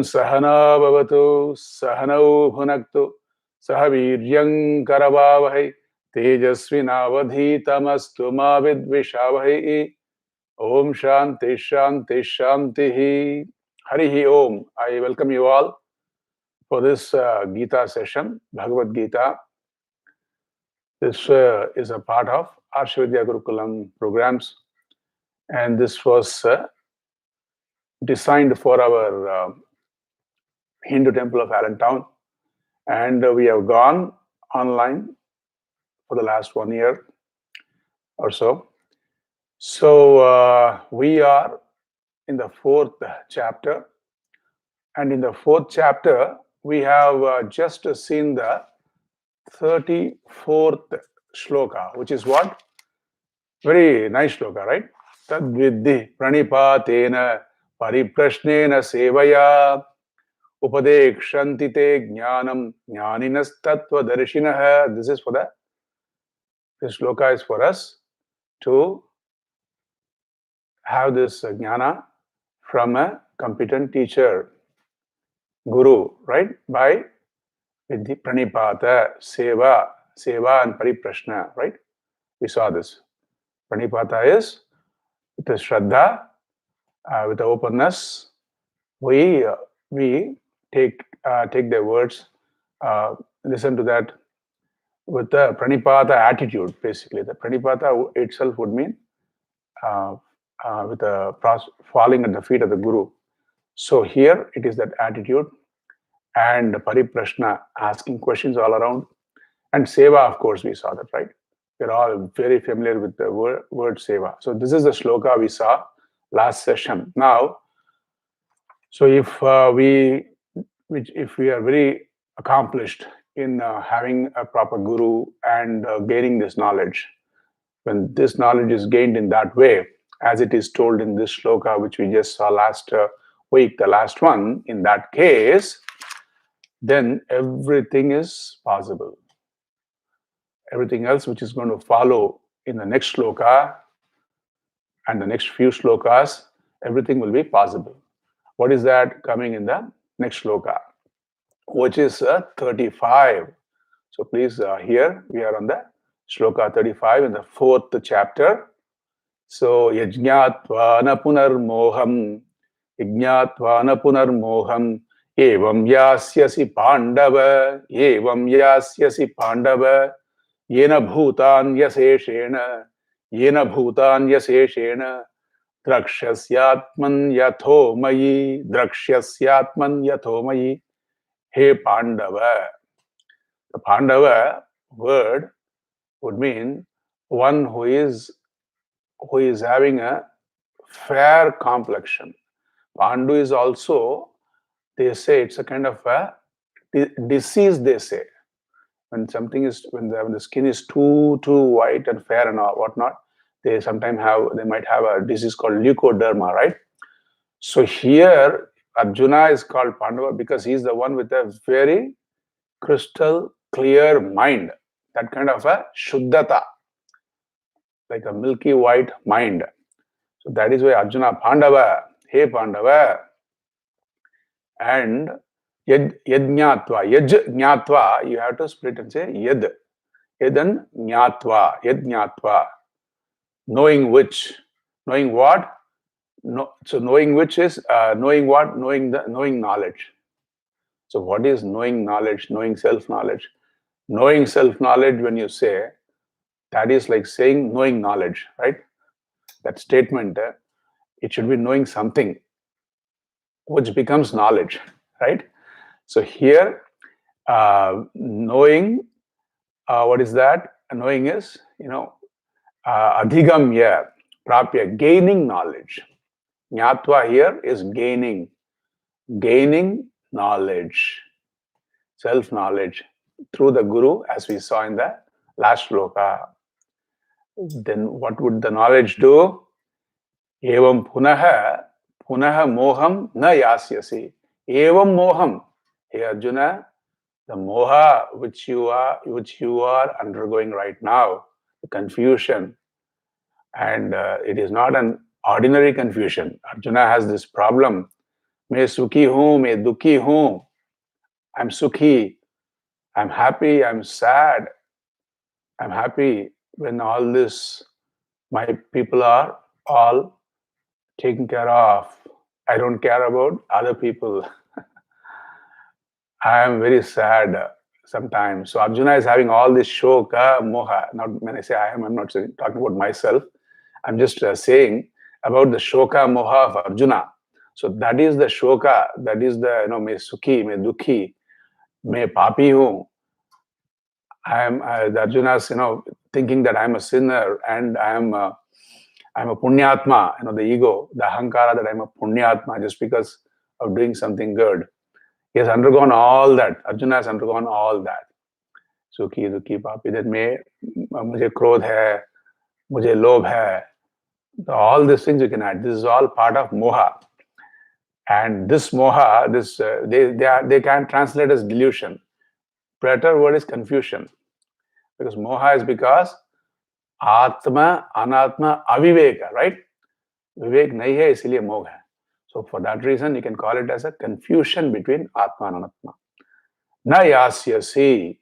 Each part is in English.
Sahana Bhavatu Sahanau Bhunaktu Sahaviryam Karavavahai Tejasvinavadhitamastu ma vidvishavahai. Om Shanti Shanti Shanti. Harihi Om. I welcome you all for this Gita session, Bhagavad Gita. This is a part of Arsha Vidya Gurukulam programs, and this was designed for our Hindu temple of Allentown, and we have gone online for the last 1 year or so. So we are in the 4th chapter, and in the 4th chapter we have just seen the 34th shloka, which is what? Very nice shloka, right? Tad vidhi pranipatena pariprashnena sevaya upadekshanti te jnanam jnaninas tattva darshinaha. This shloka is for us to have this jnana from a competent teacher, guru, right? By vidhi pranipata, seva and pariprashna, right? We saw this. Pranipata is with the shraddha, with the openness. We take their words, listen to that with the pranipata attitude. Basically, the pranipata itself would mean with a falling at the feet of the guru. So here it is that attitude, and pariprashna, asking questions all around, and seva, of course, we saw that, right? We're all very familiar with the word seva. So this is the shloka we saw last session. Now, so if we are very accomplished in having a proper guru and gaining this knowledge, when this knowledge is gained in that way, as it is told in this shloka, which we just saw last week, the last one, in that case, then everything is possible. Everything else which is going to follow in the next shloka and the next few shlokas, everything will be possible. What is that coming in the next shloka, which is 35? So please, here we are on the shloka 35 in the 4th chapter. So yajñātvā na punarmoham evam yasyasi pandava yena bhutan yaseshena drakshasyatman yathomayi he Pandava. The Pandava word would mean one who is having a fair complexion. Pandu is also, they say, it's a kind of a disease, they say. When the skin is too white and fair and whatnot, they might have a disease called leukoderma, right? So here Arjuna is called Pandava because he is the one with a very crystal clear mind, that kind of a shuddhata, like a milky white mind. So that is why Arjuna Pandava, hey Pandava. And yad jnatva, you have to split and say yad and jnatva, knowing which, knowing what. No, so knowing which is knowing what, knowing knowledge. So what is knowing knowledge? Knowing self-knowledge. Knowing self-knowledge, when you say, that is like saying knowing knowledge, right? That statement, it should be knowing something, which becomes knowledge, right? So here, knowing, what is that? Knowing is, adhigamya, prapya, gaining knowledge. Jnatva here is gaining knowledge, self-knowledge through the guru, as we saw in the last shloka. Then what would the knowledge do? Evam punaha moham na yasyasi. Evam moham. Hey Arjuna, the moha which you are undergoing right now, the confusion, and it is not an ordinary confusion. Arjuna has this problem मैं सुखी हूं, मैं दुखी हूं. I'm sukhi, I'm happy, I'm sad, I'm happy when all this, my people are all taken care of. I don't care about other people. I am very sad sometimes. So Arjuna is having all this shoka, moha. Not when I say I am, I'm not talking about myself. I'm just saying about the shoka, moha of Arjuna. So that is the shoka, that is the, मैं sukhi, मैं dukhi, मैं papi hu. I am Arjuna's, thinking that I'm a sinner and I'm a punyatma, the ego, the ahankara that I'm a punyatma just because of doing something good. He has undergone all that. Arjuna has undergone all that. Sukhi, dukhi, papi, that mujhe krodh hai, mujhe lobh hai. All these things you can add. This is all part of moha. And this moha, they can translate as delusion. Better word is confusion. Because moha is because Atma, Anatma, Aviveka, right? Vivek nahi hai, isliye moha hai. So for that reason, you can call it as a confusion between Atma and Anatma. Na yasyasi,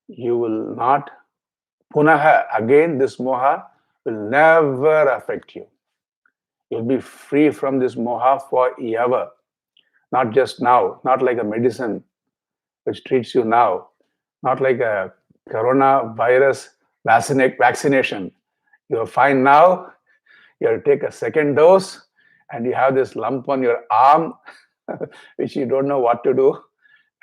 you will not, punaha, again this moha will never affect you. You'll be free from this moha forever. Not just now, not like a medicine which treats you now, not like a coronavirus vaccination. You're fine now, you have to take a second dose, and you have this lump on your arm, which you don't know what to do.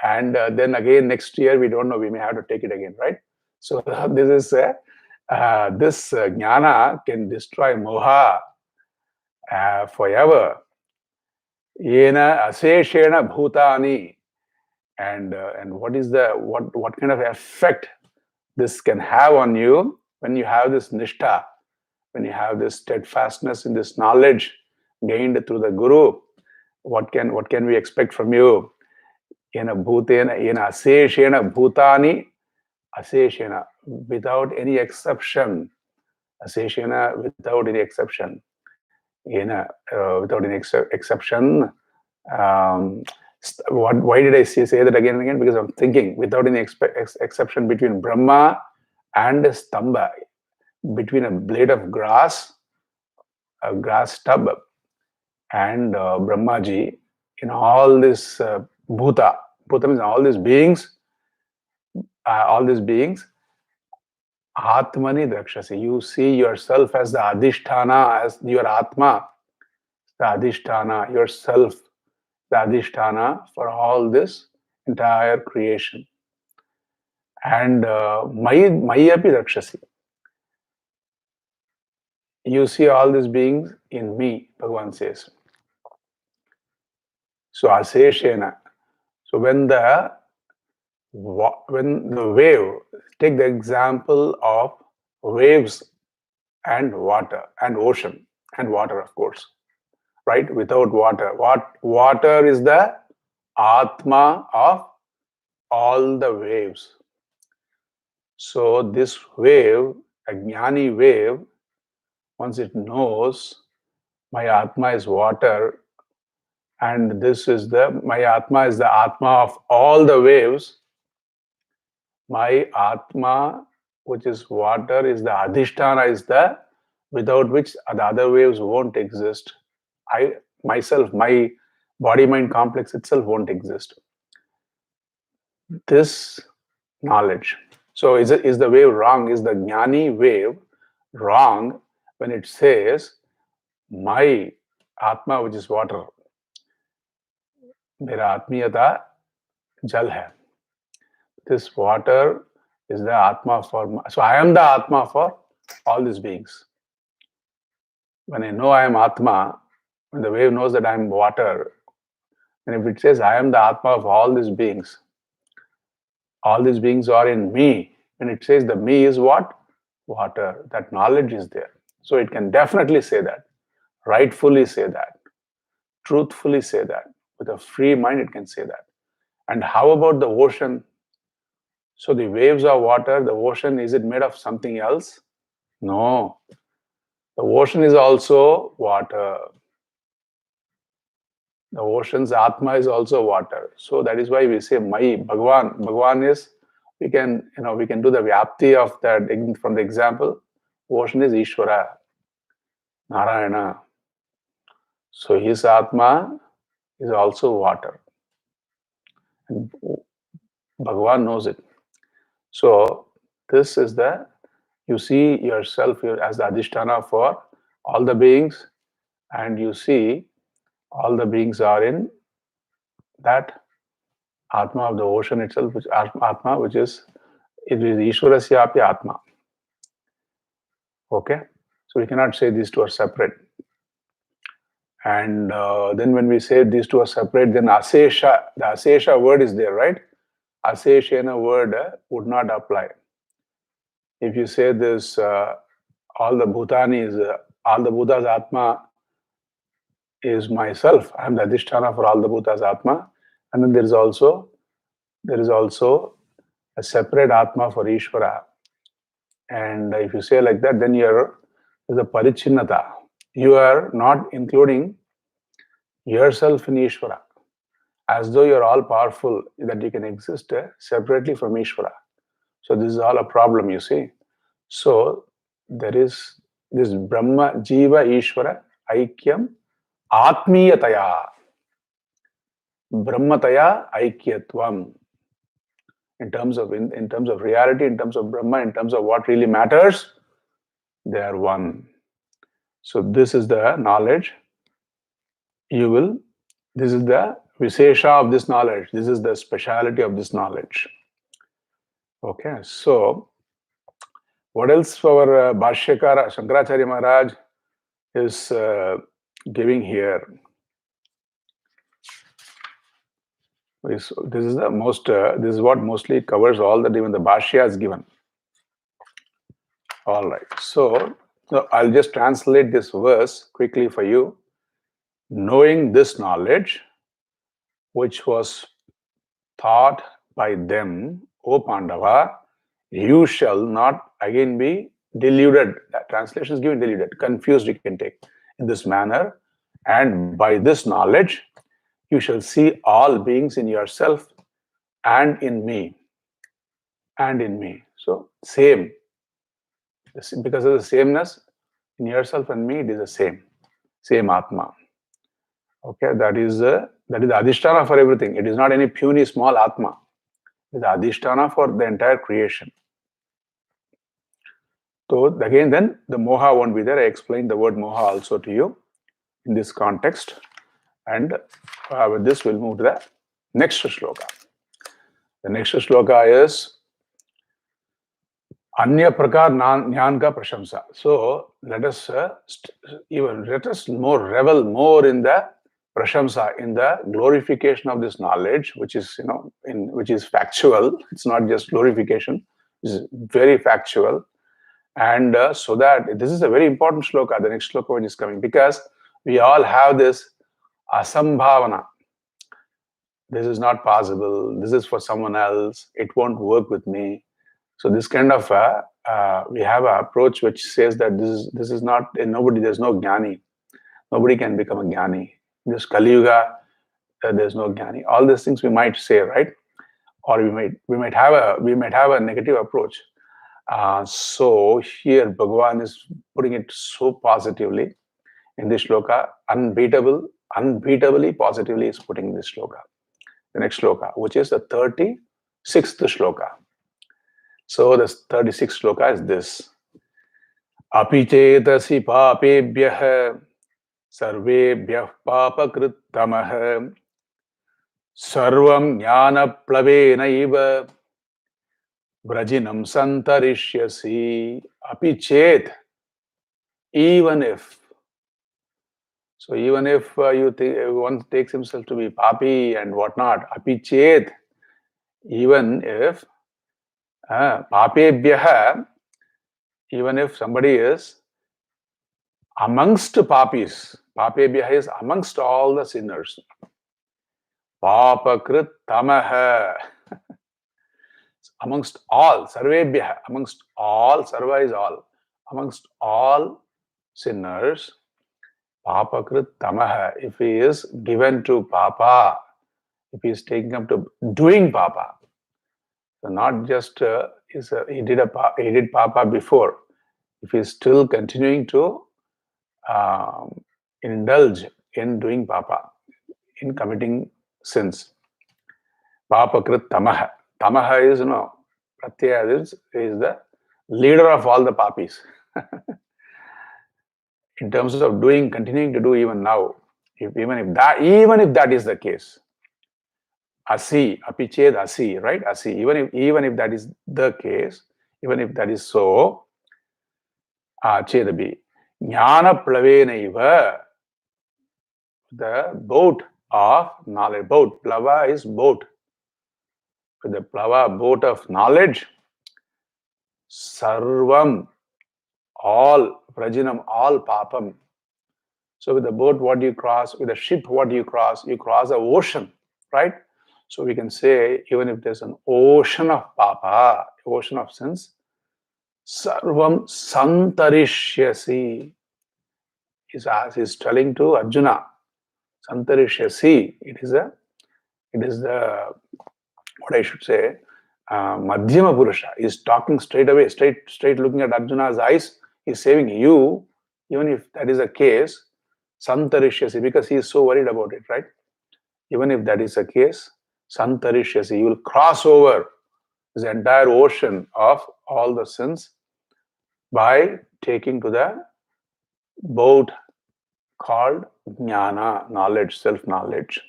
And then again, next year, we don't know, we may have to take it again, right? So this is this jnana can destroy moha forever. Yena aseshena bhutani. And what is what kind of effect this can have on you when you have this nishtha, when you have this steadfastness in this knowledge gained through the guru? What can we expect from you? Yena bhutena, yena aseshena bhutani, aseshena, without any exception. Aseshena, without any exception. Yena, without any exception. Um, why did I say that again and again? Because I'm thinking without any exception between Brahma and Stamba, between a blade of grass, a grass stub, and Brahmaji, in all this bhuta means all these beings, Atmani Drakshasi, you see yourself as the Adhisthana, as your Atma, the Adhisthana, yourself, the Adhisthana for all this entire creation. And Mayapi Rakshasi. You see all these beings in me, Bhagavan says. So Aseshena. So when the wave, take the example of waves and water and ocean and water, of course, right? Without water, water is the Atma of all the waves. So this wave, a jnani wave, once it knows my Atma is water, and my Atma is the Atma of all the waves, my Atma, which is water, is the Adhisthana, is the without which the other waves won't exist. Myself, my body-mind complex itself won't exist. This knowledge. So is the wave wrong? Is the jnani wave wrong when it says my Atma, which is water, मेरा आत्मीयता जल है. This water is the Atma for, so I am the Atma for all these beings. When I know I am Atma, when the wave knows that I am water, and if it says I am the Atma of all these beings are in me, and it says the me is what? Water. That knowledge is there. So it can definitely say that, rightfully say that, truthfully say that. With a free mind, it can say that. And how about the ocean? So the waves are water, the ocean, is it made of something else? No. The ocean is also water. The ocean's Atma is also water. So that is why we say my Bhagavan. Bhagavan is, we can do the Vyapti of that from the example. Ocean is Ishvara, Narayana. So his Atma is also water. And Bhagavan knows it. So this is you see yourself as the Adhisthana for all the beings, and you see all the beings are in that Atma of the ocean itself, which Atma, which is, it is Ishwarasyapi Atma. Okay? So we cannot say these two are separate. And then when we say these two are separate, then Asesha, the Asesha word is there, right? Aseshena word would not apply. If you say this, all the Bhutanis, all the Bhutas Atma is myself, I am the Adhisthana for all the Bhutas Atma, and then there is also a separate Atma for Ishvara. And if you say like that, then there's a Parichinnata. You are not including yourself in Ishvara, as though you're all powerful, that you can exist separately from Ishvara. So this is all a problem, you see. So there is this Brahma, Jiva, Ishvara, Aikyam, Atmiyataya, Brahmataya, Aikyatvam. In terms of reality, in terms of Brahma, in terms of what really matters, they are one. So this is the knowledge. This is the Visesha of this knowledge. This is the speciality of this knowledge. Okay, so what else our Bhashyakara, Shankaracharya Maharaj is giving here? This is the most. This is what mostly covers all that even the Bhashya is given. All right. So I'll just translate this verse quickly for you. Knowing this knowledge, which was taught by them, O Pandava, you shall not again be deluded. That translation is given deluded, confused you can take in this manner. And by this knowledge, you shall see all beings in yourself and in me. And in me. So same. Because of the sameness in yourself and me, it is the same Atma. Okay, that is the Adhisthana for everything. It is not any puny small Atma. It is the Adhisthana for the entire creation. So again, then the Moha won't be there. I explained the word Moha also to you in this context. And with this, we'll move to the next shloka. The next shloka is Anya Prakar Jnana Ka Prashamsa. So let us revel more in the Prashamsa, in the glorification of this knowledge, which is which is factual. It's not just glorification; it's very factual. And so that this is a very important shloka, the next shloka which is coming, because we all have this asambhavana. This is not possible. This is for someone else. It won't work with me. So this kind of we have an approach which says that this is not nobody. There's no jnani. Nobody can become a jnani. This Kali Yuga, there's no jnani. All these things we might say, right? Or we might have a negative approach. So here Bhagavan is putting it so positively in this shloka, unbeatably positively is putting this shloka. The next shloka, which is the 36th shloka. So the 36th shloka is this. Api chetasi papebhyah sarvebhyah papakrittamah sarvam jnana plavenaiva vrajinam santarishyasi. Api chet, even if. So even if one takes himself to be papi and whatnot, api chet, even if papebhyah, even if somebody is amongst papis, papebhyah is amongst all the sinners. Papakrit tamah, amongst all, sarvebhyah, amongst all, sarva is all, amongst all sinners, Papakrit tamaha, if he is given to papa, if he is taking up to doing papa, so not just he did papa before. If he is still continuing to indulge in doing papa, in committing sins, papakrit tamaha. Tamaha is pratyaya is the leader of all the papis. In terms of doing, continuing to do even now, even if that is the case, asi, apiched asi, right? Asi, even if that is the case, even if that is so, chedabi, jnana plavenaiva, the boat of knowledge. Boat, plava is boat. With the plava, boat of knowledge, sarvam, all, prajinam, all papam. So with the boat, what do you cross? With the ship, what do you cross? You cross the ocean, right? So we can say, even if there's an ocean of papa, ocean of sins, sarvam santarishyasi. He's telling to Arjuna, santarishyasi. It is the, what I should say, Madhyama Purusha. He's talking straight away, straight looking at Arjuna's eyes. He's saying, you, even if that is the case, santarishyasi, because he is so worried about it, right? Even if that is the case, santarishyasi, you will cross over this entire ocean of all the sins by taking to the boat called jnana, knowledge, self-knowledge.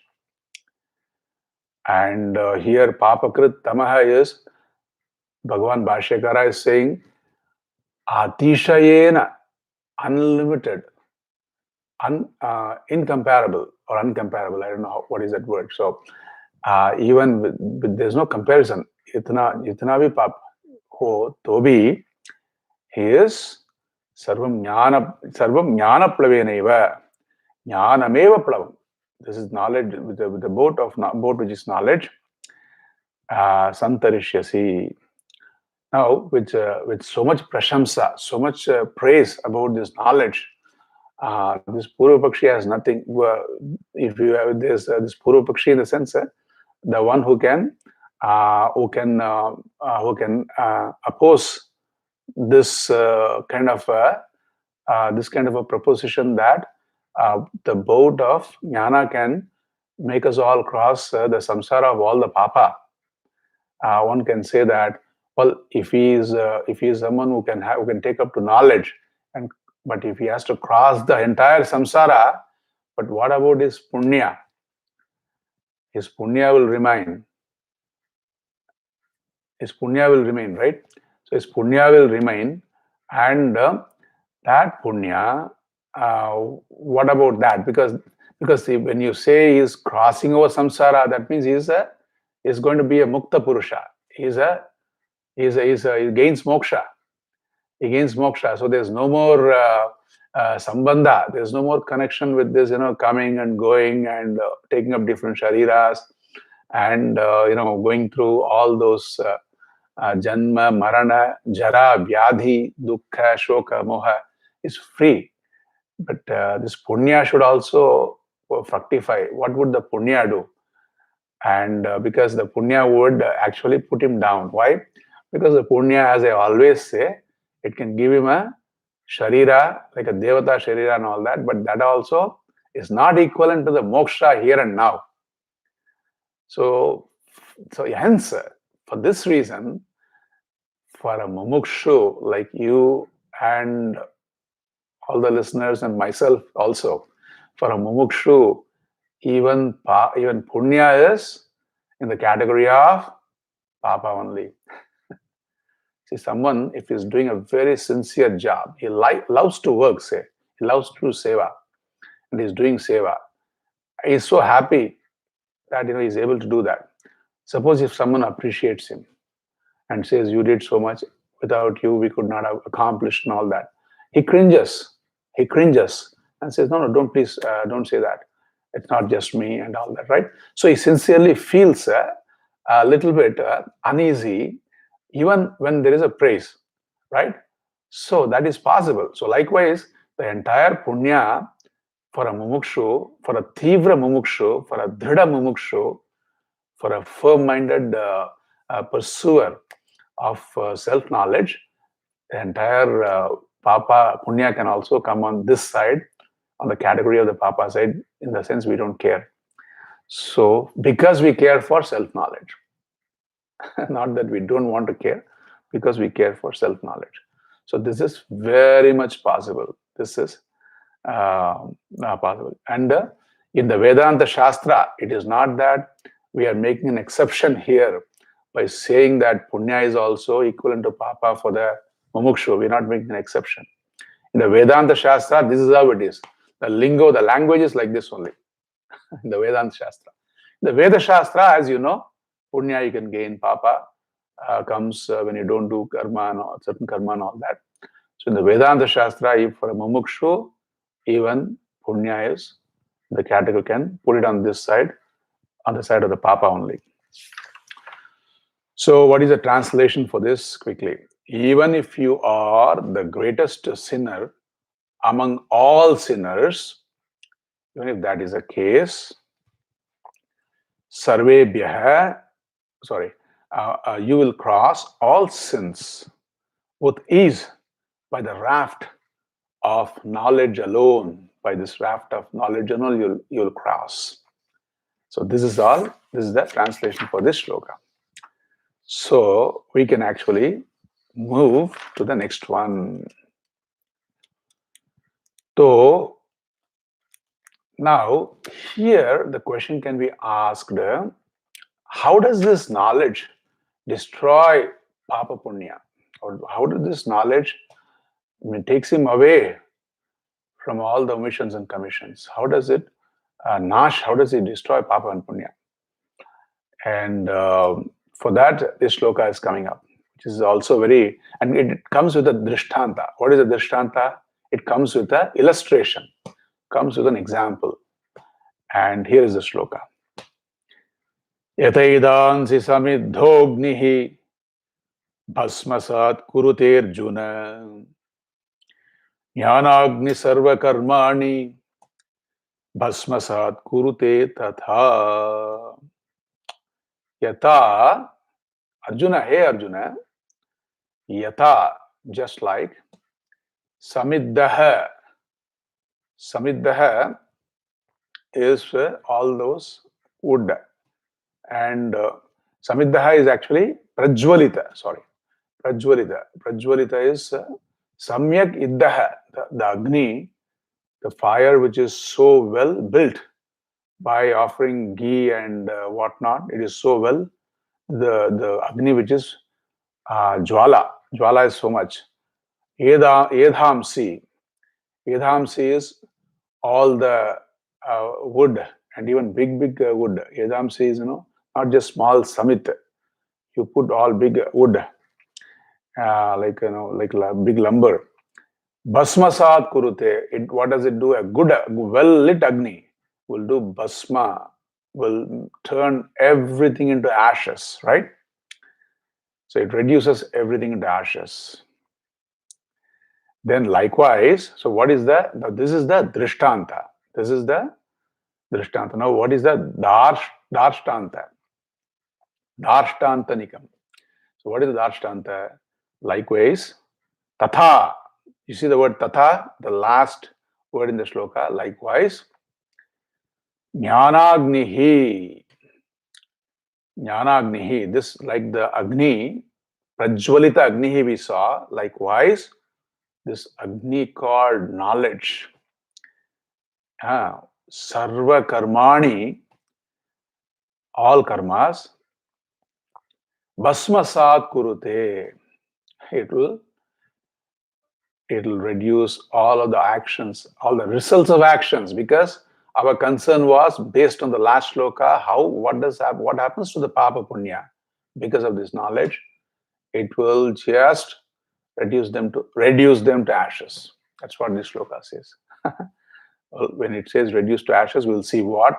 And here papakrit tamaha is, Bhagavan Bhashyakara is saying, atishayena, unlimited, incomparable or uncomparable. I don't know what is that word. So even with there's no comparison. Itna bhi pap ho to bhi, he is sarvam jnana plavenaiva, jnanameva plavam. This is knowledge with the boat which is knowledge. Santarishyasi. Now, with so much prashamsa, so much praise about this knowledge, this Purvapakshi has nothing. If you have this Purva Pakshi in the sense, the one who can oppose this kind of a proposition that the boat of jnana can make us all cross the samsara of all the papa. One can say that, well, if he is someone who can take up to knowledge, but if he has to cross the entire samsara, but what about his punya? His punya will remain. His punya will remain, right? So his punya will remain, and that punya, what about that? Because when you say he is crossing over samsara, that means he is going to be a mukta purusha. He gains moksha. He gains moksha. So there's no more sambandha. There's no more connection with this, coming and going and taking up different shariras and going through all those janma, marana, jara, vyadhi, dukkha, shoka, moha is free. But this punya should also fructify. What would the punya do? And because the punya would actually put him down. Why? Because the punya, as I always say, it can give him a sharira, like a devata sharira and all that, but that also is not equivalent to the moksha here and now. So hence, for this reason, for a mumukshu like you and all the listeners and myself also, for a mumukshu, even punya is in the category of papa only. See, someone, if he's doing a very sincere job, he loves to work, say, he loves to do seva, and he's doing seva. He's so happy that he's able to do that. Suppose if someone appreciates him and says, "You did so much. Without you, we could not have accomplished," and all that. He cringes. And says, "No, don't please, don't say that. It's not just me," and all that, right? So he sincerely feels a little bit uneasy even when there is a praise, right? So that is possible. So likewise, the entire punya for a mumukshu, for a tivra mumukshu, for a dhrida mumukshu, for a firm-minded pursuer of self-knowledge, the entire papa punya can also come on this side, on the category of the papa side, in the sense we don't care. So, because we care for self-knowledge, not that we don't want to care, because we care for self-knowledge. So, this is very much possible. This is possible. And in the Vedanta Shastra, it is not that we are making an exception here by saying that punya is also equivalent to papa for the mumukshu. We are not making an exception. In the Vedanta Shastra, this is how it is. The lingo, the language is like this only. In the Vedanta Shastra. The Veda Shastra, as you know, punya you can gain, papa comes when you don't do karma and all, certain karma and all that. So in the Vedanta Shastra, if for a mumukshu, even punya is, the category can put it on this side, on the side of the papa only. So what is the translation for this quickly? Even if you are the greatest sinner among all sinners, even if that is the case, sarvebhyah, you will cross all sins with ease by the raft of knowledge alone. By this raft of knowledge alone, you'll cross. So this is all. This is the translation for this shloka. So we can actually move to the next one. So now here the question can be asked: how does this knowledge destroy papa punya? Or how does this knowledge takes him away from all the omissions and commissions? How does it how does it destroy papa and punya? And for that, this shloka is coming up, which is also very, and it comes with a drishtanta. What is a drishtanta? It comes with an illustration, comes with an example. And here is the shloka. Yataidansi samidhognihi bhasmasat kurute arjuna jnanagni sarva karmani bhasmasat kurute tatha. Yata, Arjuna, hey Arjuna, yata, just like samiddaha. Samiddaha is all those wood. And samiddaha is actually prajwalita, sorry. Prajwalita. Prajwalita is samyak iddaha, the agni, the fire which is so well built by offering ghee and whatnot. It is so well, the agni which is jwala. Jwala is so much. Edhamsi. Edhamsi is all the wood and even big wood. Edhamsi is, not just small samit. You put all big wood, like big lumber. Bhasmasat kurute. What does it do? A good, well lit agni will do bhasma, will turn everything into ashes, right? So it reduces everything into ashes. Then likewise, so what is the, this is the drishtanta. This is the drishtanta. Now what is the darshtanta? Darshtantanikam. So what is the darshtanta? Likewise, tatha. You see the word tatha, the last word in the shloka. Likewise, jnanagnihi. Jnanagnihi. This, like the agni, prajwalita agnihi we saw. Likewise, this agni called knowledge. Sarva karmani, all karmas, bhasmasat kurute. It will reduce all of the actions, all the results of actions, because our concern was based on the last shloka, what happens to the papa punya because of this knowledge. It will just reduce them to ashes. That's what this shloka says. Well, when it says reduce to ashes, we'll see what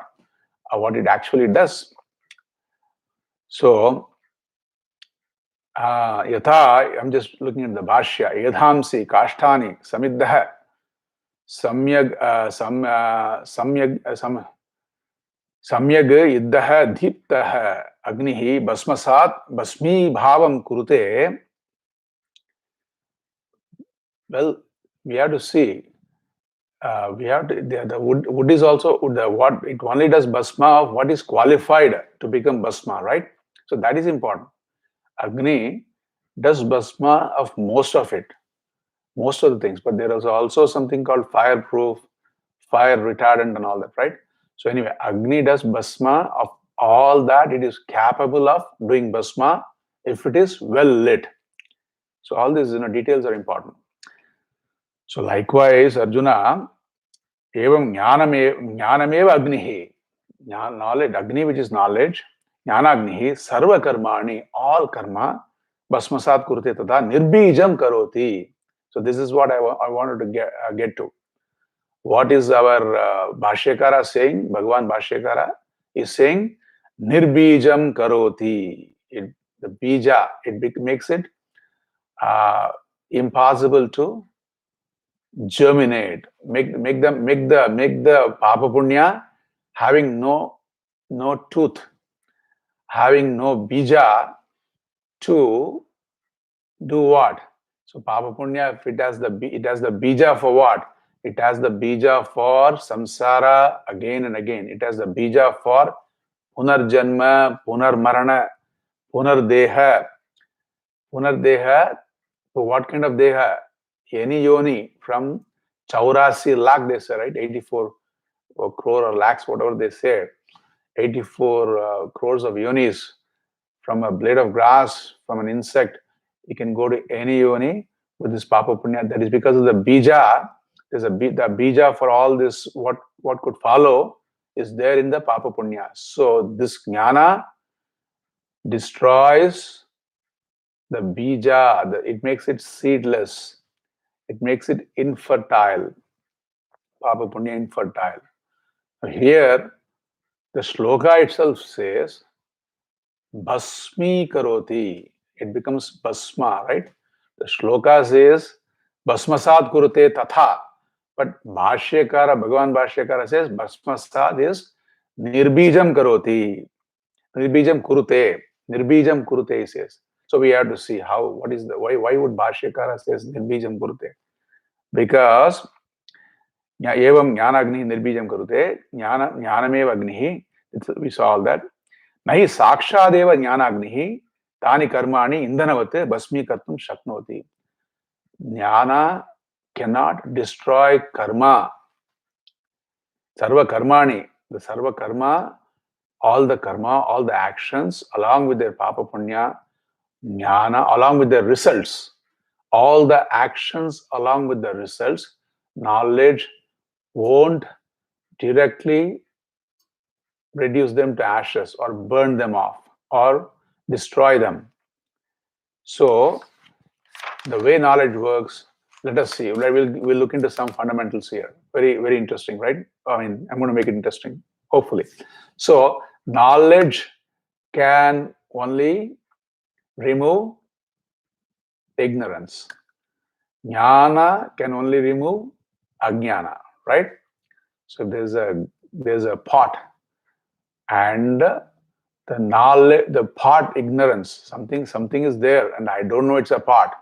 it actually does. So, yatha, I'm just looking at the bhashya. Yadhamsi, kashtani, samiddaha. Samyag Samyag iddaha diptaha agnihi basmasat basmi bhavam kurute. Well, we have to see. We have to, the wood is also what it only does basma of what is qualified to become basma, right? So that is important. Agni does basma of most of it, most of the things, but there is also something called fireproof, fire retardant, and all that, right? So anyway, Agni does basma of all that. It is capable of doing basma if it is well lit. So all these details are important. So likewise, Arjuna, evam jnanameva agnihi, knowledge, Agni which is knowledge, jnana agnihi, sarva karmani, all karma, basmasat kurte tada nirbijam karoti. So this is what I wanted to get to. What is our Bhashyakara saying? Bhagavan Bhashyakara is saying, nirbijam karoti. The bija, it makes it impossible to germinate, make the papa punya having no tooth, having no bija to do what? So papa punya, if it has the bija for what? It has the bija for samsara again and again. It has the bija for punarjanma, punarmarana, punardeha. Punardeha. So what kind of deha? Any yoni from Chaurasi lakh, they say, right? 84 crore or lakhs, whatever they say. 84 crores of yonis from a blade of grass, from an insect. You can go to any yoni with this papa punya. That is because of the bija. There's the bija for all this, what could follow is there in the papa punya. So this jnana destroys the bija, it makes it seedless. It makes it infertile. Papa punya infertile. Here, the shloka itself says, Bhasmi karoti. It becomes Bhasma, right? The shloka says, Bhasmasad kurute tatha. But Bhashyakara, Bhagavan Bhashyakara says, Bhasmasad is Nirbijam karoti. Nirbijam kurute. Nirbijam kurute, he says. So we have to see why would Bhashyakara says Nirbijam kurute? Because evam jnanagni nirbijam karute, jnanameva agnihi, we saw all that. Nahi sakshadeva jnanagnihi, tani karmani indhanavate basmi kartum shaknoti. Jnana cannot destroy karma. Sarva karmani, the sarva karma, all the actions, along with their papa punya, jnana, along with their results, all the actions along with the results, knowledge won't directly reduce them to ashes or burn them off or destroy them. So the way knowledge works, let us see. We'll look into some fundamentals here. Very, very interesting, right? I mean, I'm going to make it interesting, hopefully. So knowledge can only remove ignorance. Jnana can only remove ajnana, right? So there's a pot, and the knowledge, the pot ignorance, something is there, and I don't know it's a pot.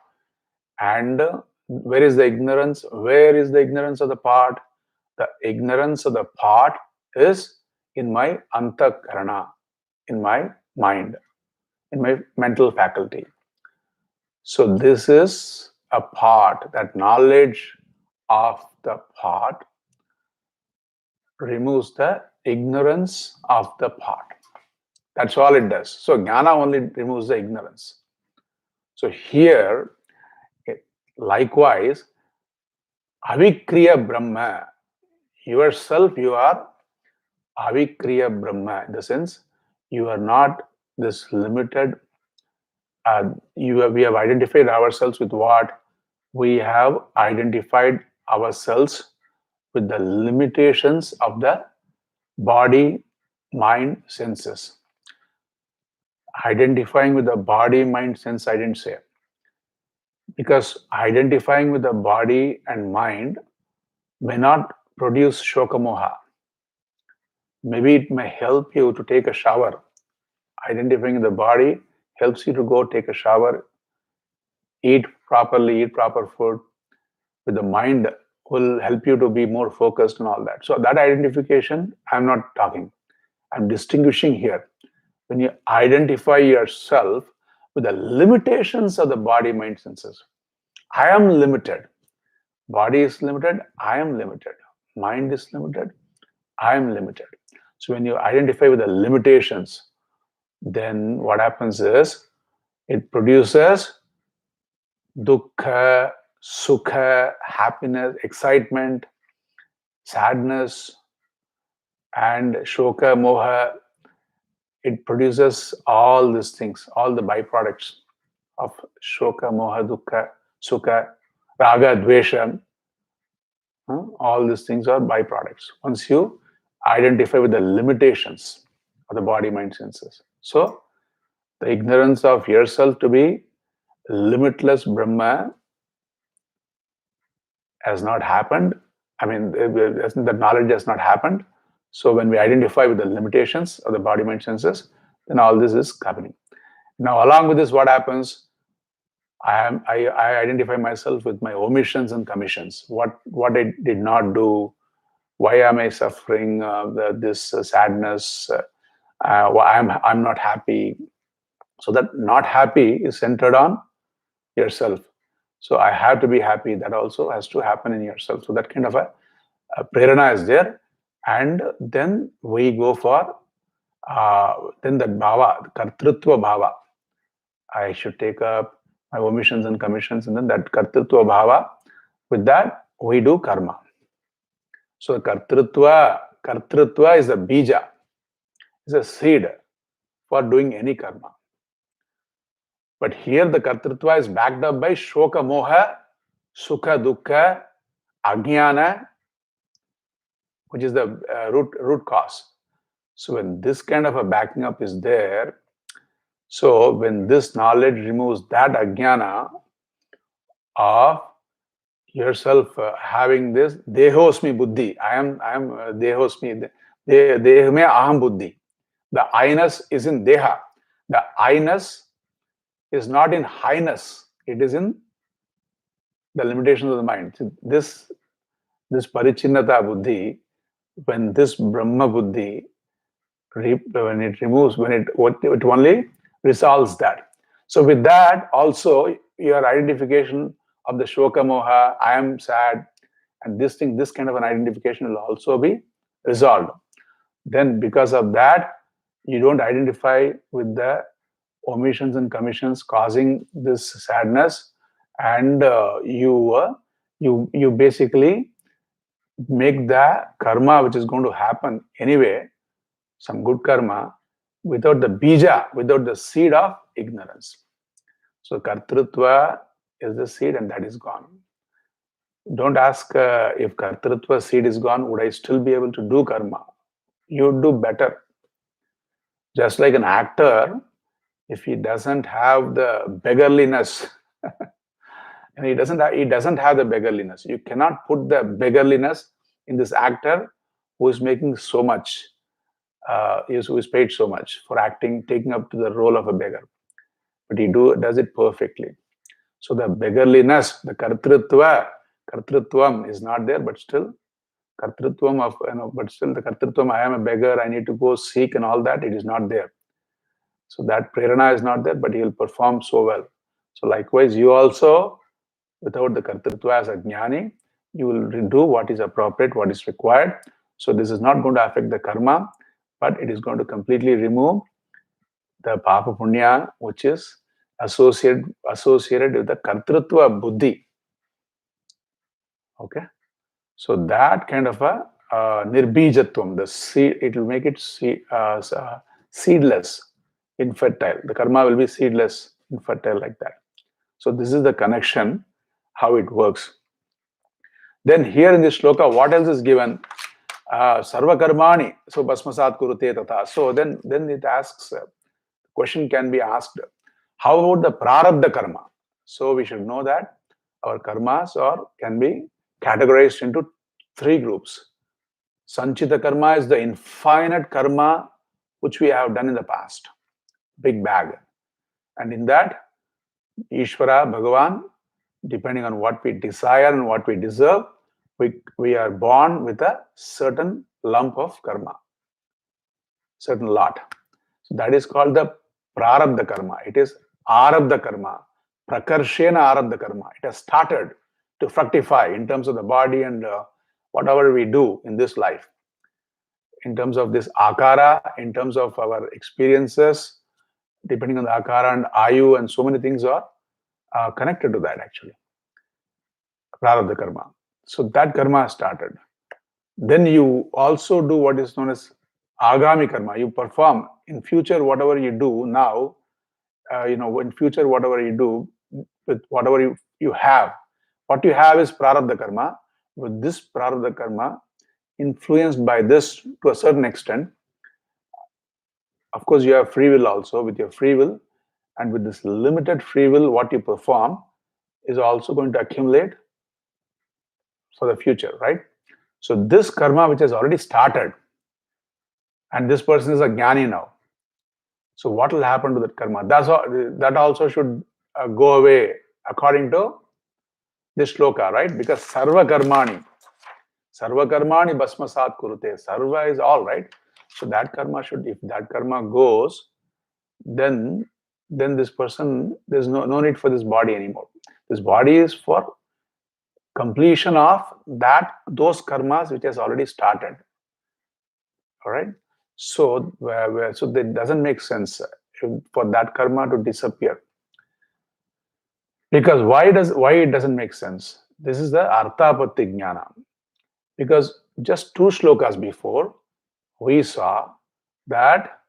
And where is the ignorance? Where is the ignorance of the pot? The ignorance of the pot is in my antakarana, in my mind, in my mental faculty. So this is a pot, that knowledge of the pot removes the ignorance of the pot. That's all it does. So jnana only removes the ignorance. So here, likewise, avikriya Brahma, yourself, you are avikriya Brahma, in the sense you are not this limited. We have identified ourselves with what? We have identified ourselves with the limitations of the body, mind, senses. Identifying with the body, mind, sense, I didn't say. Because identifying with the body and mind may not produce Shoka Moha. Maybe it may help you to take a shower. Identifying the body helps you to go take a shower, eat properly, eat proper food. With the mind will help you to be more focused and all that. So that identification, I'm not talking. I'm distinguishing here. When you identify yourself with the limitations of the body, mind, senses. I am limited. Body is limited. I am limited. Mind is limited. I am limited. So when you identify with the limitations, then what happens is it produces dukkha, sukha, happiness, excitement, sadness, and shoka, moha. It produces all these things, all the byproducts of shoka, moha, dukkha, sukha, raga, dvesha. All these things are byproducts. Once you identify with the limitations of the body, mind, senses. So, the ignorance of yourself to be limitless Brahma has not happened. I mean, the knowledge has not happened. So, when we identify with the limitations of the body, mind, senses, then all this is happening. Now, along with this, what happens? I identify myself with my omissions and commissions. What I did not do. Why am I suffering this sadness? Why I'm not happy. So that not happy is centered on yourself. So I have to be happy. That also has to happen in yourself. So that kind of a prerana is there, and then we go for then that bhava, kartrutva bhava. I should take up my omissions and commissions, and then that kartrutva bhava. With that, we do karma. So kartrutva is a bija, is a seed for doing any karma. But here the kartrutva is backed up by shoka moha, sukha dukkha, ajnana, which is the root cause. So when this kind of a backing up is there, so when this knowledge removes that ajnana of yourself having this dehosmi buddhi, I am dehosmi, dehme aham buddhi. The I-ness is in deha. The I-ness is not in highness. It is in the limitations of the mind. This parichinnata buddhi, when this Brahma buddhi, when it removes, it only resolves that. So with that, also your identification of the shoka moha, I am sad, and this kind of an identification will also be resolved. Then because of that, you don't identify with the omissions and commissions causing this sadness, and you basically make the karma which is going to happen anyway, some good karma, without the bija, without the seed of ignorance. So kartrutva is the seed, and that is gone. Don't ask if kartrutva seed is gone, would I still be able to do karma? You would do better. Just like an actor, if he doesn't have the beggarliness, and he doesn't have the beggarliness, you cannot put the beggarliness in this actor who is making so much, who is paid so much for acting, taking up to the role of a beggar. But he does it perfectly. So the beggarliness, the kartrutvam is not there, but still kartrutvam of, but still the kartrutvam, I am a beggar, I need to go seek and all that, it is not there. So that prerana is not there, but he will perform so well. So likewise, you also, without the kartrutva as a jnani, you will do what is appropriate, what is required. So this is not going to affect the karma, but it is going to completely remove the papa punya, which is associated with the kartrutva buddhi. Okay, so that kind of a nirbijatvam, the seed, it will make it seedless, infertile. The karma will be seedless, infertile, like that. So this is the connection, how it works. Then here in this shloka, what else is given? Sarva karmani, so basmasat kurute tata. So then it asks, question can be asked, how about the prarabdha karma? So we should know that our karmas can be categorized into three groups. Sanchita karma is the infinite karma which we have done in the past. Big bag. And in that, Ishvara, Bhagavan, depending on what we desire and what we deserve, we are born with a certain lump of karma, certain lot. So that is called the prarabdha karma. It is arabdha karma, prakarshena arabdha karma. It has started to fructify in terms of the body and whatever we do in this life. In terms of this akara, in terms of our experiences, depending on the akara and ayu, and so many things are connected to that actually. Prarabdha karma. So that karma started. Then you also do what is known as agami karma. You perform in future whatever you do now. In future whatever you do with whatever you have. What you have is prarabdha karma. With this prarabdha karma, influenced by this to a certain extent, of course you have free will also. With your free will and with this limited free will, what you perform is also going to accumulate for the future, right? So this karma which has already started, and this person is a jnani now. So what will happen to that karma? That also should go away according to this shloka, right? Because sarva karmani bhasmasat kurute. Sarva is all, right? So that karma should, if that karma goes, then this person, there's no need for this body anymore. This body is for completion of those karmas which has already started. All right. So that doesn't make sense for that karma to disappear. Because why it doesn't make sense? This is the arthapatti jnana. Because just two shlokas before, we saw that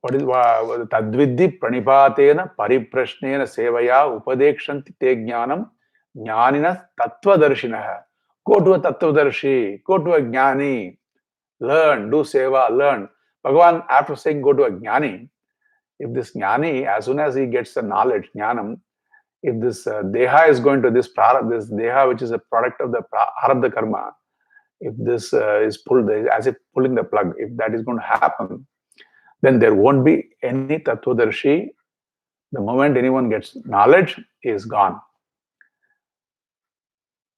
what is tadvidhi pranipatena pariprashnena sevaya upadekshanti te jnanam jnanina tattvadarshinaha. Go to a tattvadarshi, go to a jnani, learn, do seva, learn. Bhagavan, after saying go to a jnani, if this jnani, as soon as he gets the knowledge, jnanam, if this deha is going to this deha which is a product of the arabdha karma, if this is pulled, as if pulling the plug, if that is going to happen, then there won't be any tattvadarshi. The moment anyone gets knowledge, he is gone.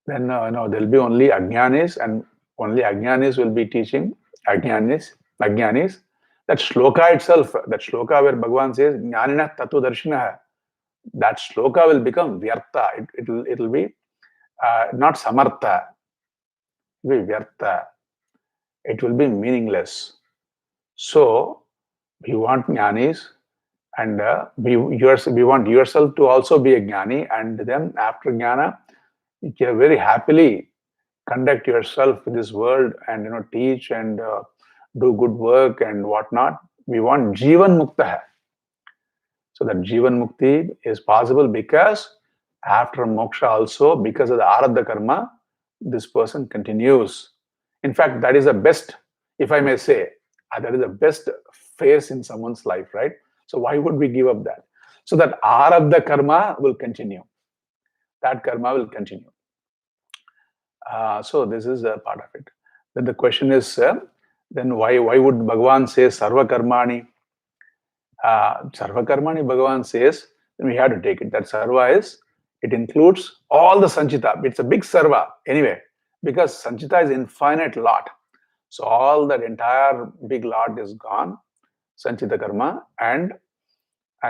Then no, there will be only ajnanis, and only ajnanis will be teaching ajnanis. That shloka itself, that shloka where Bhagavan says Jnaanena tattvadarshinaha, that shloka will become vyartha. It will be not samartha. It will be vyartha. It will be meaningless. So we want jnanis, and we want yourself to also be a jnani, and then after jnana, you can very happily conduct yourself in this world and teach and do good work and whatnot. We want jivan mukta. So that jivan mukti is possible because after moksha also, because of the arabdha karma, this person continues. In fact, that is the best, if I may say, that is the best phase in someone's life, right? So why would we give up that? So that arabdha karma will continue. That karma will continue. So this is a part of it. Then the question is, then why would Bhagavan say sarva karmani? Sarva karmani, Bhagavan says, then we have to take it. That sarva it includes all the sanchita. It's a big sarva anyway, because sanchita is infinite lot. So all that entire big lot is gone, sanchita karma, and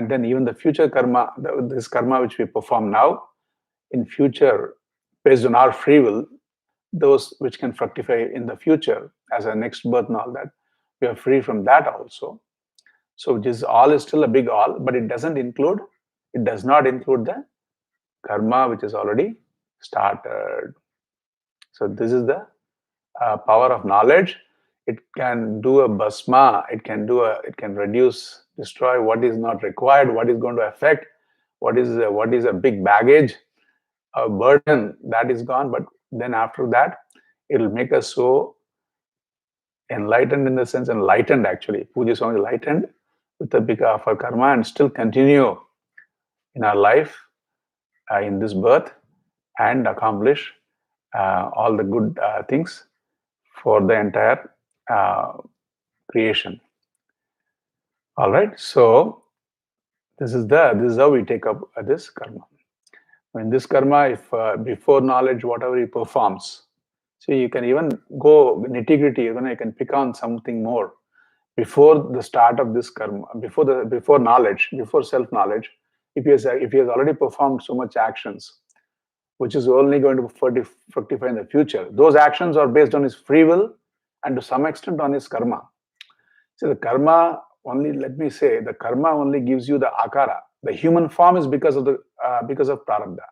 then even the future karma, this karma which we perform now, in future, based on our free will, those which can fructify in the future as a next birth and all that, we are free from that also. So which is all is still a big all, but it does not include the karma which is already started. So this is the power of knowledge. It can do a bhasma, it can reduce, destroy what is not required, what is going to affect, what is a big baggage, a burden that is gone. But then after that, it will make us so enlightened, in the sense enlightened actually. Puja Swami enlightened with the big of our karma, and still continue in our life, in this birth, and accomplish all the good things for the entire creation. All right. So this is how we take up this karma. In this karma, if before knowledge, whatever he performs, so you can even go nitty-gritty, you can pick on something more. Before the start of this karma, before knowledge, before self-knowledge, if he has already performed so much actions, which is only going to fructify in the future, those actions are based on his free will and to some extent on his karma. So the karma only, let me say, the karma only gives you the akara. The human form is because of prarabdha,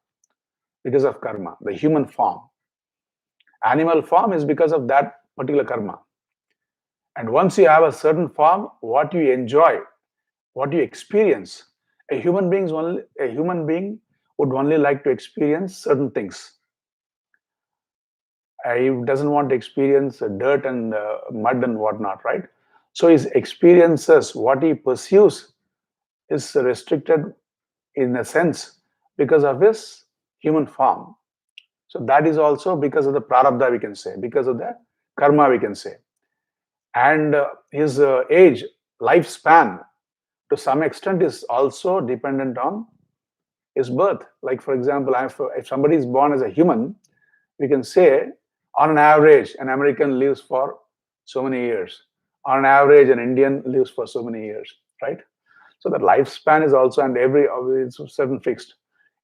because of karma. The human form. Animal form is because of that particular karma. And once you have a certain form, what you enjoy, what you experience, a human being would only like to experience certain things. He doesn't want to experience dirt and mud and whatnot, right? So his experiences, what he pursues, is restricted in a sense because of his human form. So that is also because of the prarabdha, we can say, because of the karma, we can say. And his age, lifespan, to some extent is also dependent on his birth. Like, for example, if somebody is born as a human, we can say, on an average, an American lives for so many years. On an average, an Indian lives for so many years, right? So the lifespan is also, and it's certain fixed.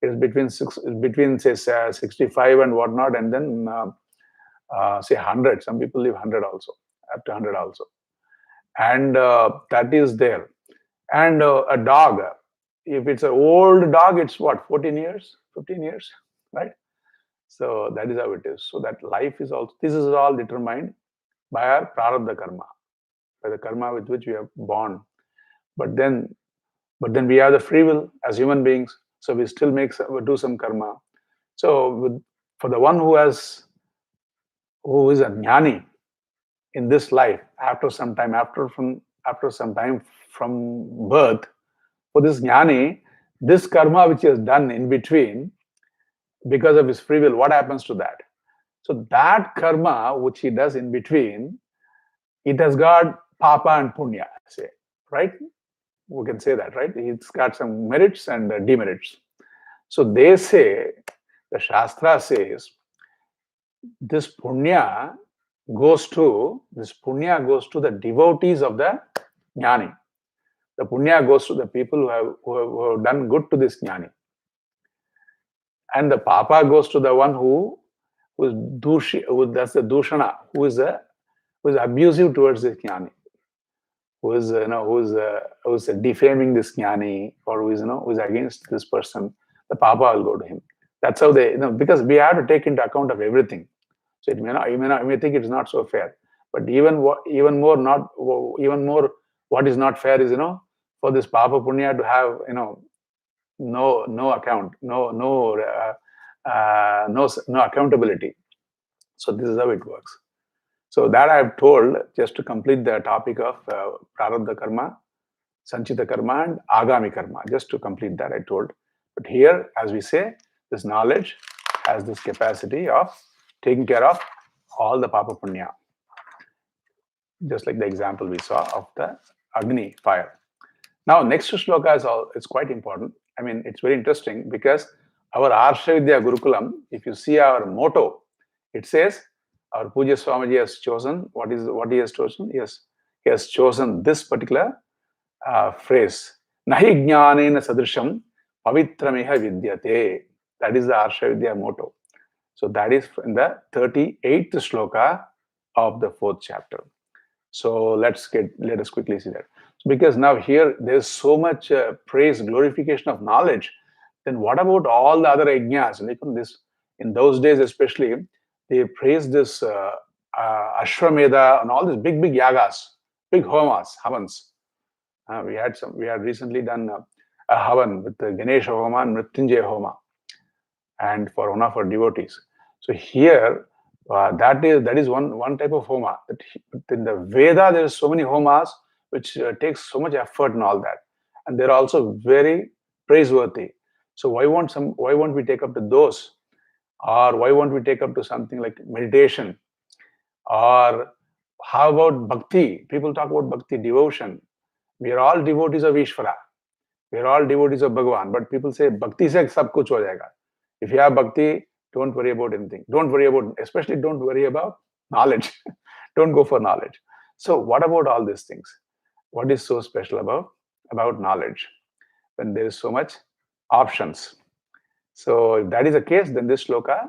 It is between say 65 and whatnot, and then say 100. Some people live 100 also, up to 100 also, and that is there. And a dog, if it's an old dog, it's what, 14 years, 15 years, right? So that is how it is. So that life is also, this is all determined by our prarabdha karma, by the karma with which we are born. But then we have the free will as human beings, so we still do some karma. So for the one who is a jnani in this life, after some time from birth, for this jnani, this karma which he has done in between, because of his free will, what happens to that? So that karma which he does in between, it has got papa and punya, say, right? We can say that, right? It's got some merits and demerits. So they say, the Shastra says, this punya goes to the devotees of the jnani. The punya goes to the people who have done good to this jnani. And the papa goes to the one who is that's the dushana, who is abusive towards this jnani, who is defaming this jnani, or who is against this person. The papa will go to him. That's how they, because we have to take into account of everything. So it you may think it's not so fair, but even more, what is not fair is, for this papa punya to have, no account, no accountability. So this is how it works. So that I have told, just to complete the topic of prarabdha karma, sanchita karma, and agami karma. Just to complete that, I told. But here, as we say, this knowledge has this capacity of taking care of all the papa punya. Just like the example we saw of the Agni, fire. Now, next shloka is quite important. I mean, it's very interesting because our Arsha Vidya Gurukulam, if you see our motto, it says, our Puja Swamiji has chosen, what he has chosen? Yes, he has chosen this particular phrase, Nahi Jnaanena Sadrsham Pavitramiha Vidyate. That is the Arsha Vidya motto. So that is in the 38th shloka of the 4th chapter. So let us quickly see that. Because now here there's so much praise, glorification of knowledge. Then what about all the other yajnas? Like in those days especially, they praise this Ashwamedha and all these big yagas, big homas, havans. We had recently done a havan with the Ganesha Homa and Mrityunjaya Homa, and for one of our devotees. So here, that is one type of homa. In the Veda, there is so many homas which takes so much effort and all that, and they're also very praiseworthy. So why won't we take up to those? Or why won't we take up to something like meditation? Or how about bhakti? People talk about bhakti, devotion. We are all devotees of Ishvara. We are all devotees of Bhagavan. But people say bhakti se sab kuch ho jayega. If you have bhakti, don't worry about anything. Don't worry about, especially don't worry about knowledge. Don't go for knowledge. So what about all these things? What is so special about knowledge when there is so much options? So if that is the case, then this shloka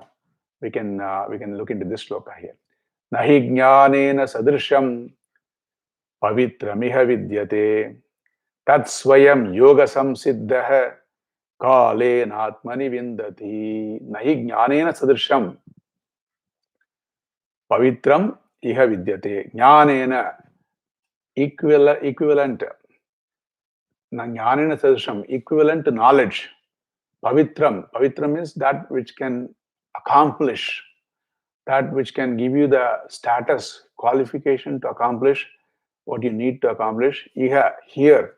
we can look into this shloka here. Nahi jnanena sadrsham pavitramiha vidyate tat swayam yoga samsiddha kale natmani vindati. Nahi jnanena sadrsham pavitram iha vidyate. Jnanena equivalent. Jnanena sadrsham equivalent to knowledge. Pavitram is that which can accomplish, that which can give you the status, qualification to accomplish what you need to accomplish here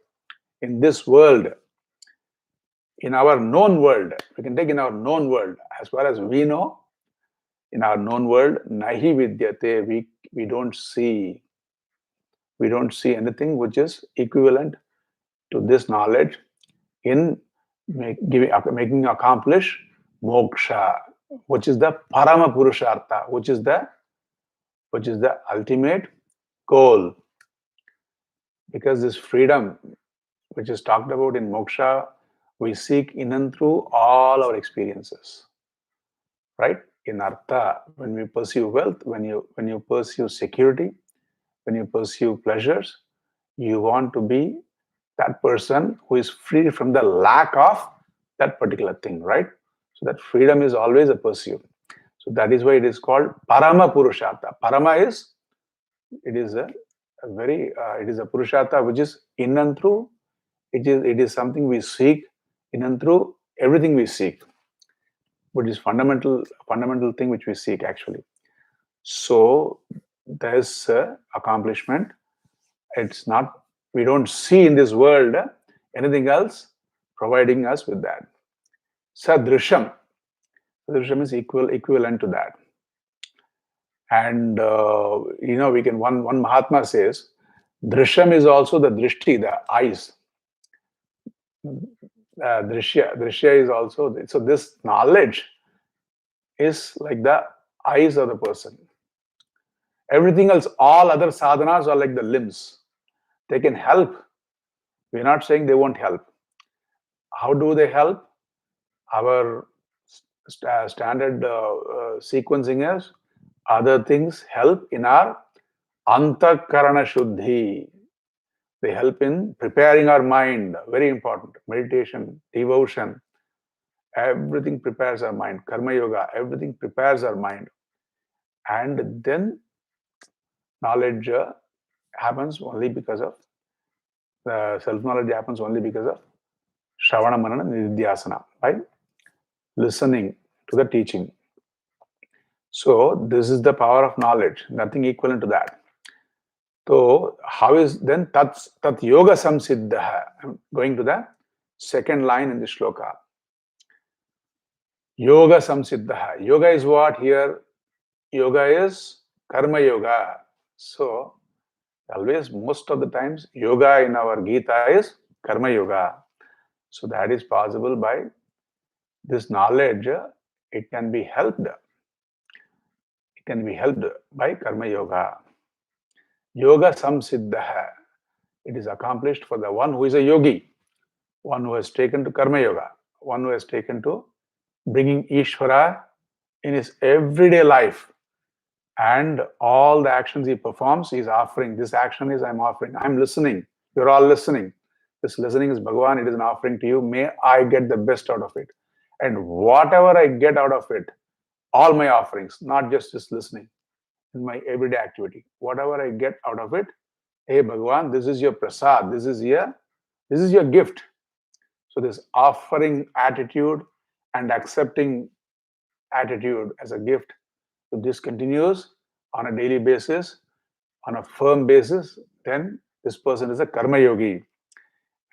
in this world, in our known world. We can take in our known world, as far as we know, in our known world, nahi vidyate, we don't see anything which is equivalent to this knowledge in making accomplish moksha, which is the parama purushartha, which is the ultimate goal. Because this freedom, which is talked about in moksha, we seek in and through all our experiences. Right? In artha, when we pursue wealth, when you pursue security, when you pursue pleasures, you want to be that person who is free from the lack of that particular thing, right? So that freedom is always a pursuit. So that is why it is called parama purushartha. Parama is, it is a purushartha which is in and through. It is something we seek in and through everything we seek, which is fundamental thing which we seek actually. So there's accomplishment. It's not, we don't see in this world anything else providing us with that. Sadrsham. Sadrsham is equivalent to that. And we can, one Mahatma says, Drisham is also the drishti, the eyes. Drishya is also, so this knowledge is like the eyes of the person. Everything else, all other sadhanas are like the limbs. They can help. We're not saying they won't help. How do they help? Our standard sequencing is, other things help in our antakarana shuddhi. They help in preparing our mind. Very important. Meditation, devotion, everything prepares our mind. Karma yoga, everything prepares our mind. And then knowledge happens only because of self-knowledge happens only because of Shravana Manana Nidhyasana, by listening to the teaching. So this is the power of knowledge, nothing equivalent to that. So how is then tat yoga samsiddha? I'm going to the second line in the shloka. Yoga samsiddha. Yoga is what here? Yoga is karma yoga. So always, most of the times, yoga in our Gita is karma yoga. So that is possible by this knowledge. It can be helped. It can be helped by karma yoga. Yoga samsiddha. It is accomplished for the one who is a yogi, one who has taken to karma yoga, one who has taken to bringing Ishvara in his everyday life. And all the actions he performs, he is offering. This action is I'm offering. I'm listening. You're all listening. This listening is Bhagavan. It is an offering to you. May I get the best out of it. And whatever I get out of it, all my offerings, not just this listening, in my everyday activity, whatever I get out of it, hey Bhagavan, this is your prasad. This is your gift. So this offering attitude and accepting attitude as a gift, if this continues on a daily basis, on a firm basis, then this person is a karma yogi.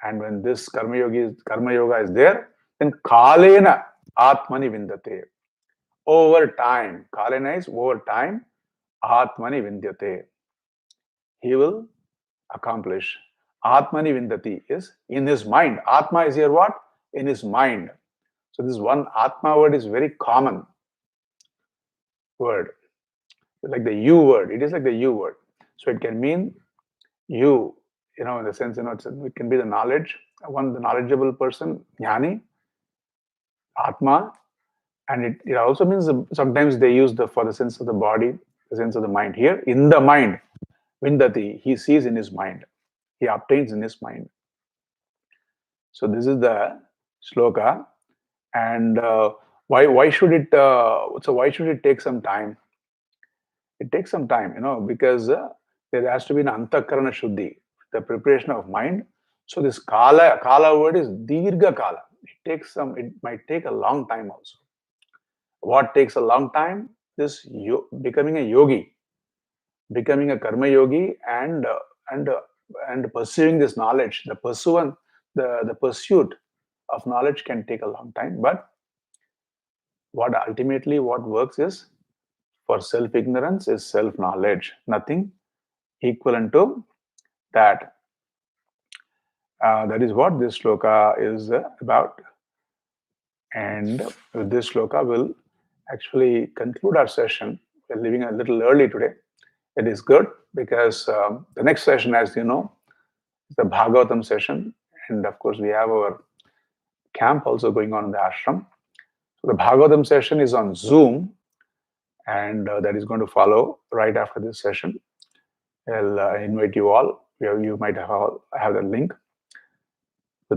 And when this karma yoga is there, then kalena atmani vindate. over time. Kalena is over time. Atmani Vindyate. He will accomplish. Atmani Vindati is in his mind. Atma is here what? In his mind. So this one Atma word is very common word. Like the U word. It is like the U word. So it can mean you, in the sense, it can be the knowledge, the knowledgeable person, Jnani, Atma, and it also means sometimes they use for the sense of the body, the sense of the mind. Here, in the mind, Vindati, he sees in his mind, he obtains in his mind. So this is the shloka, and why should it? So why should it take some time? It takes some time, because there has to be an antakarana shuddhi, the preparation of mind. So this kala word is dirgha kala. It might take a long time also. What takes a long time? This becoming a yogi, becoming a karma yogi, and pursuing this knowledge. The pursuit of knowledge can take a long time, but what works is, for self-ignorance is self-knowledge. Nothing equivalent to that. That is what this shloka is about. And with this shloka, we'll actually conclude our session. We're leaving a little early today. It is good because the next session, as you know, is the Bhagavatam session. And of course, we have our camp also going on in the ashram. So the Bhagavatam session is on Zoom, and that is going to follow right after this session. I'll invite you all. You might have the link.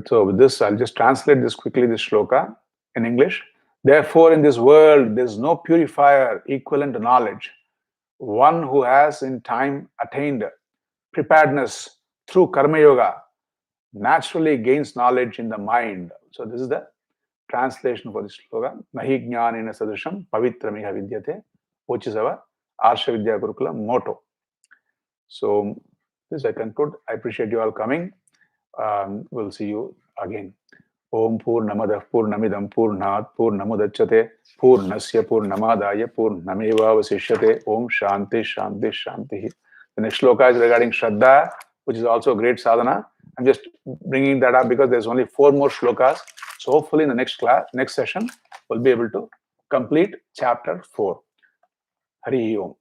So with this, I'll just translate this quickly, this shloka in English. Therefore, in this world, there's no purifier equivalent to knowledge. One who has in time attained preparedness through karma yoga naturally gains knowledge in the mind. So this is the translation for this shloka. Nahi Jnaanena Sadrsham Pavitramiha Vidyate, which is our Arsha Vidya Gurukula motto. So this I conclude. I appreciate you all coming. We'll see you again. Om Purnamadah Purnamidam Purnat Purnamudachyate Purnasya Purnamadaya Purnameva Vasishyate. Om Shanti Shanti Shanti. The next shloka is regarding Shraddha, which is also a great sadhana. I'm just bringing that up because there's only 4 more shlokas. So hopefully in the next session, we'll be able to complete chapter 4. Hari Om.